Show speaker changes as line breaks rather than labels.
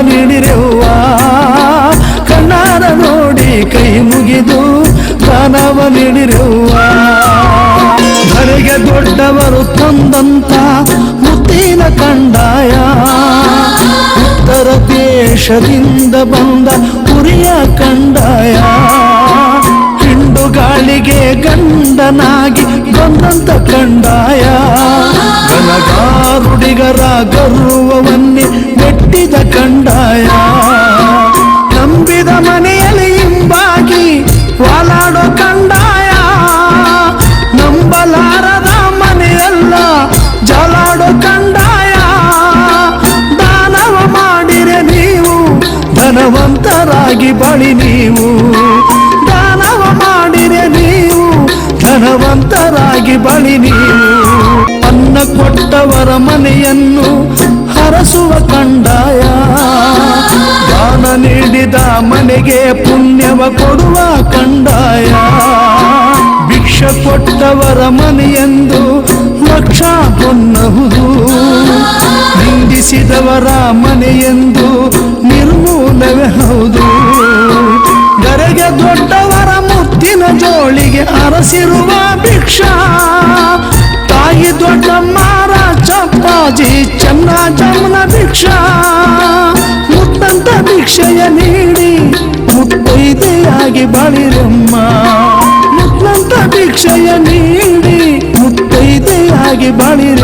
ನೀಡಿರೆವ್ವ, ಕಣ್ಣಾರ ನೋಡಿ ಕೈ ಮುಗಿದು ದಾನವ ನೀಡಿರೆವ್ವ. ಧರೆಗೆ ದೊಡ್ಡವರು ತಂದಂತ ಮುತ್ತಿನ ಕಂಡಾಯ, ಉತ್ತರ ದೇಶದಿಂದ ಬಂದ ಕುರಿಯ ಕಂಡಾಯ, ಹಿಂಡು ಗಾಳಿಗೆ ಗಂಡನಾಗಿ ಬಂದಂತ ಕಂಡಾಯ, ಗನಗಾರುಡಿಗರ ಗರ್ವವನ್ನೇ ಮೆಟ್ಟಿದ ಕಂಡಾಯ, ನಂಬಿದ ಮನೆಯಲ್ಲಿ ಹಿಂಬಾಗಿ ವಾಲಾಡೋ ಕಂಡಾಯ, ನಂಬಲಾರದ ಮನೆಯಲ್ಲ ಜಾಲಾಡೋ ಕಂಡಾಯ, ದಾನವ ಮಾಡಿರೆ ನೀವು ಧನವಂತರಾಗಿ ಬಳಿ ನೀವು, ದಾನವ ಮಾಡಿರೆ ನೀವು ಧನವಂತರಾಗಿ ಬಳಿ ನೀವು. ಅನ್ನ ಕೊಟ್ಟವರ ಮನೆಯನ್ನು ಹರಸುವ ಕಂಡಾಯ, ದಾನ ನೀಡಿದ ಮನೆಗೆ ಪುಣ್ಯವ ಕೊಡುವ ಕಂಡಾಯ, ಭಿಕ್ಷ ಕೊಟ್ಟವರ ಮನೆಯೆಂದು ಲಕ್ಷ ಹೊನ್ನಹುದು, ನಿಂದಿಸಿದವರ ಮನೆಯೆಂದು ನಿರ್ಮೂಲವೇ ಹೌದು. ಗರೆಗೆ ದೊಡ್ಡವರ ಮುತ್ತಿನ ಜೋಳಿಗೆ ಅರಸಿರುವ ಭಿಕ್ಷಾ, ತಾಯಿ ದೊಡ್ಡಮ್ಮರ ಚಪ್ಪಾಜಿ ಚೆನ್ನ ಜಮ್ಮನ ಭಿಕ್ಷಾ, ಮುತ್ತಂತ ಭಿಕ್ಷೆಯ ನೀಡಿ ಮುತ್ತೈದೆಯಾಗಿ ಬಾಳಿರಮ್ಮ, ಮುತ್ತಂತ ಭಿಕ್ಷೆಯ ನೀಡಿ ಮುತ್ತೈದೆಯಾಗಿ ಬಾಳಿರಮ್ಮ.